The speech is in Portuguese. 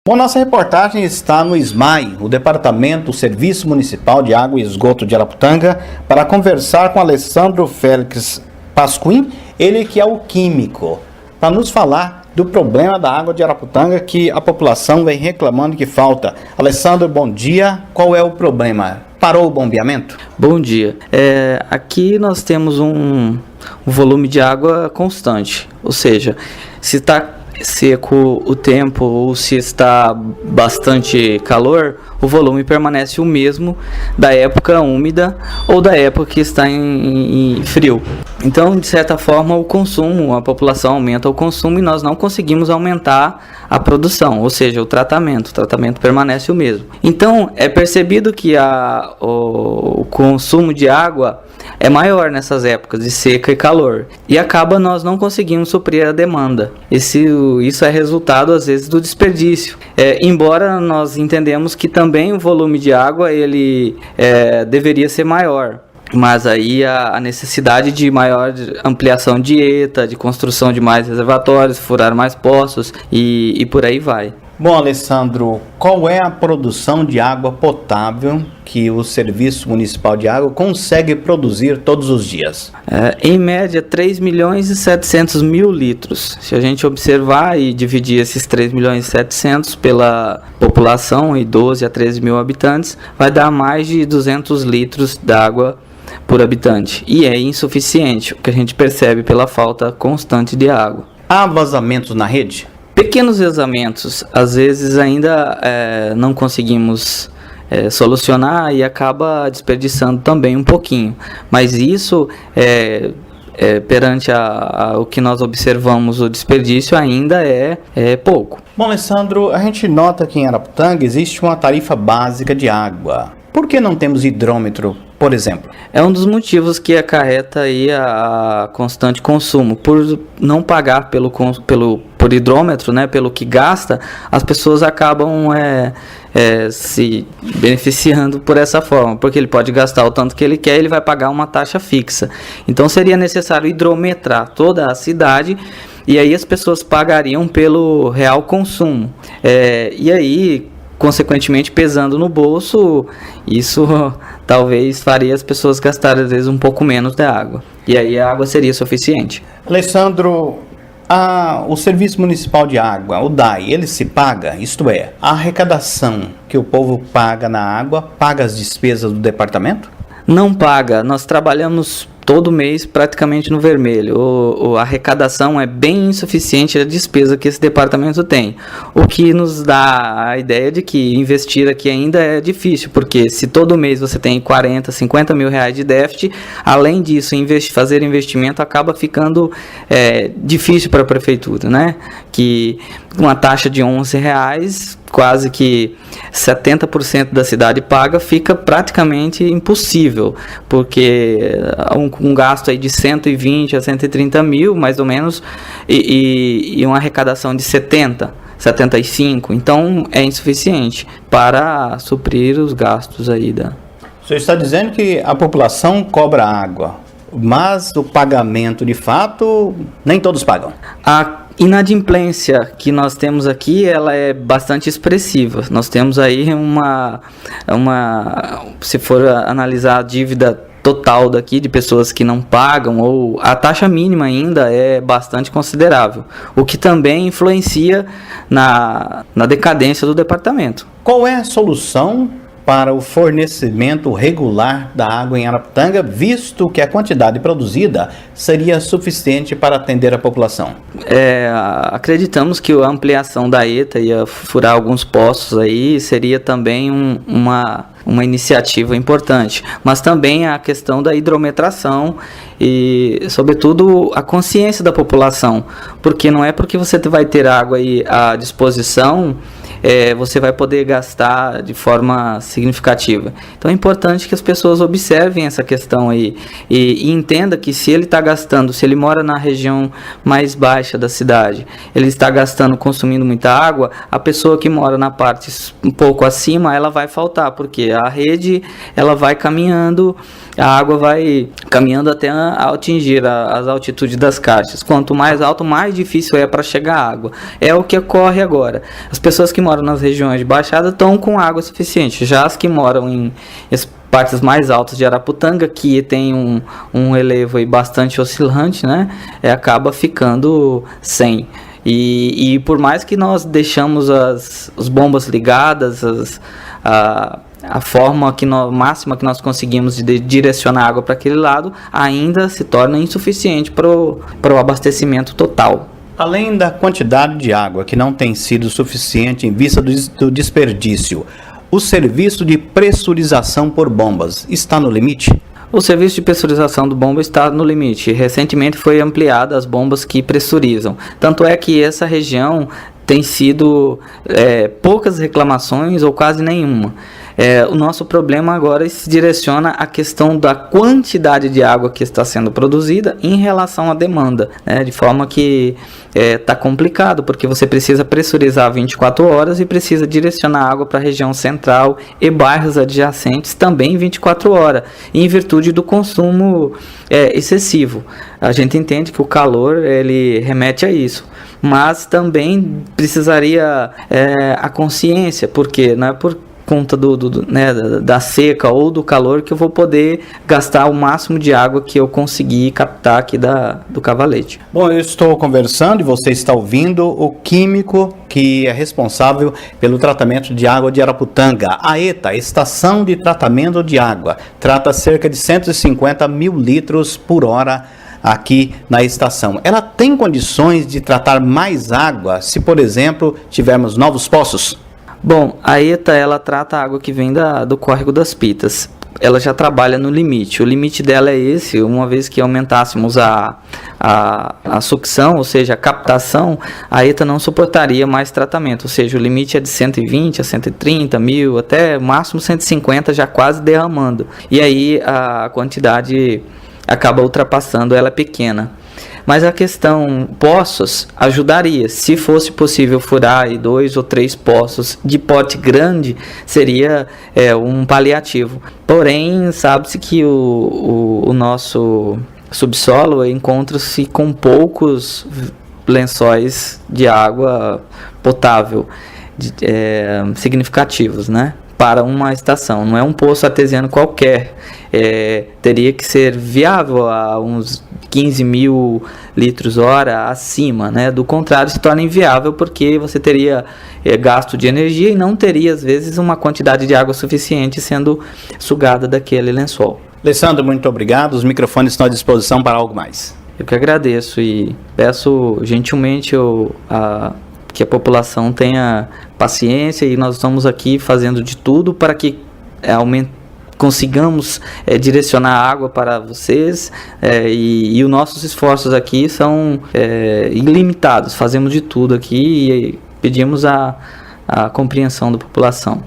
Bom, nossa reportagem está no SMAI, o Departamento Serviço Municipal de Água e Esgoto de Araputanga, para conversar com Alessandro Félix Pasquim, ele que é o químico, para nos falar do problema da água de Araputanga que a população vem reclamando que falta. Alessandro, bom dia. Qual é o problema? Parou o bombeamento? Bom dia. Aqui nós temos um volume de água constante, ou seja, se está seco o tempo ou se está bastante calor, o volume permanece o mesmo da época úmida ou da época que está em frio. Então, de certa forma, o consumo, a população aumenta o consumo e nós não conseguimos aumentar a produção, ou seja, o tratamento permanece o mesmo. Então, é percebido que o consumo de água é maior nessas épocas de seca e calor, e acaba nós não conseguimos suprir a demanda. Isso é resultado às vezes do desperdício, embora nós entendemos que também o volume de água ele deveria ser maior, mas aí a necessidade de maior ampliação de ETA, de construção de mais reservatórios, furar mais poços e por aí vai. Bom, Alessandro, qual é a produção de água potável que o Serviço Municipal de Água consegue produzir todos os dias? Em média, 3 milhões e 700 mil litros. Se a gente observar e dividir esses 3 milhões e 700 pela população e 12 a 13 mil habitantes, vai dar mais de 200 litros d'água por habitante. E é insuficiente, o que a gente percebe pela falta constante de água. Há vazamentos na rede? Pequenos vazamentos, às vezes ainda não conseguimos solucionar e acaba desperdiçando também um pouquinho, mas isso perante o que nós observamos, o desperdício ainda é pouco. Bom, Alessandro, a gente nota que em Araputanga existe uma tarifa básica de água. Por que não temos hidrômetro, por exemplo? É um dos motivos que acarreta aí a constante consumo. Por não pagar por hidrômetro, né, pelo que gasta, as pessoas acabam se beneficiando por essa forma, porque ele pode gastar o tanto que ele quer, ele vai pagar uma taxa fixa. Então seria necessário hidrometrar toda a cidade e aí as pessoas pagariam pelo real consumo. E aí, consequentemente, pesando no bolso, isso talvez faria as pessoas gastarem às vezes um pouco menos de água. E aí a água seria suficiente. Alessandro, o Serviço Municipal de Água, o DAI, ele se paga? Isto é, a arrecadação que o povo paga na água, paga as despesas do departamento? Não paga. Nós trabalhamos todo mês praticamente no vermelho. A arrecadação é bem insuficiente a despesa que esse departamento tem, o que nos dá a ideia de que investir aqui ainda é difícil, porque se todo mês você tem 40, 50 mil reais de déficit, além disso fazer investimento acaba ficando difícil para a prefeitura, né? Que uma taxa de R$11, quase que 70% da cidade paga, fica praticamente impossível, porque um gasto aí de 120 a 130 mil, mais ou menos, e uma arrecadação de 75, então é insuficiente para suprir os gastos aí O senhor está dizendo que a população cobra água, mas o pagamento de fato, nem todos pagam. A inadimplência que nós temos aqui, ela é bastante expressiva. Nós temos aí se for analisar a dívida total daqui de pessoas que não pagam, ou a taxa mínima ainda é bastante considerável, o que também influencia na decadência do departamento. Qual é a solução para o fornecimento regular da água em Araputanga, visto que a quantidade produzida seria suficiente para atender a população? Acreditamos que a ampliação da ETA e furar alguns poços aí seria também uma iniciativa importante, mas também a questão da hidrometração e, sobretudo, a consciência da população, porque não é porque você vai ter água aí à disposição você vai poder gastar de forma significativa. Então é importante que as pessoas observem essa questão aí e entenda que se ele está gastando, se ele mora na região mais baixa da cidade, ele está gastando, consumindo muita água, a pessoa que mora na parte um pouco acima, ela vai faltar, porque a rede ela vai caminhando, a água vai caminhando até atingir as altitudes das caixas. Quanto mais alto, mais difícil é para chegar a água. É o que ocorre agora. As pessoas que moram nas regiões de baixada estão com água suficiente. Já as que moram em partes mais altas de Araputanga, que tem um relevo aí bastante oscilante, né, acaba ficando sem. E por mais que nós deixamos as bombas ligadas, a forma máxima que nós conseguimos de direcionar a água para aquele lado, ainda se torna insuficiente para o abastecimento total. Além da quantidade de água que não tem sido suficiente em vista do desperdício, o serviço de pressurização por bombas está no limite? O serviço de pressurização do bomba está no limite. Recentemente foi ampliada as bombas que pressurizam. Tanto é que essa região tem sido poucas reclamações ou quase nenhuma. O nosso problema agora se direciona à questão da quantidade de água que está sendo produzida em relação à demanda, né? De forma que está complicado, porque você precisa pressurizar 24 horas e precisa direcionar água para a região central e bairros adjacentes também 24 horas, em virtude do consumo excessivo. A gente entende que o calor ele remete a isso, mas também precisaria a consciência, porque não é por conta da seca ou do calor que eu vou poder gastar o máximo de água que eu conseguir captar aqui do cavalete. Bom, eu estou conversando e você está ouvindo o químico que é responsável pelo tratamento de água de Araputanga. A ETA, Estação de Tratamento de Água, trata cerca de 150 mil litros por hora aqui na estação. Ela tem condições de tratar mais água se, por exemplo, tivermos novos poços? Bom, a ETA ela trata a água que vem do córrego das Pitas. Ela já trabalha no limite. O limite dela é esse. Uma vez que aumentássemos a sucção, ou seja, a captação, a ETA não suportaria mais tratamento. Ou seja, o limite é de 120 a 130 mil, até máximo 150, já quase derramando. E aí a quantidade acaba ultrapassando, ela é pequena. Mas a questão poços ajudaria. Se fosse possível furar aí 2 ou 3 poços de porte grande, seria um paliativo. Porém, sabe-se que o nosso subsolo encontra-se com poucos lençóis de água potável significativos, né? Para uma estação, não é um poço artesiano qualquer, teria que ser viável a uns 15 mil litros hora acima, né? Do contrário, se torna inviável porque você teria gasto de energia e não teria, às vezes, uma quantidade de água suficiente sendo sugada daquele lençol. Alessandro, muito obrigado, os microfones estão à disposição para algo mais. Eu que agradeço e peço gentilmente que a população tenha paciência, e nós estamos aqui fazendo de tudo para que consigamos direcionar a água para vocês, e os nossos esforços aqui são ilimitados. Fazemos de tudo aqui e pedimos a compreensão da população.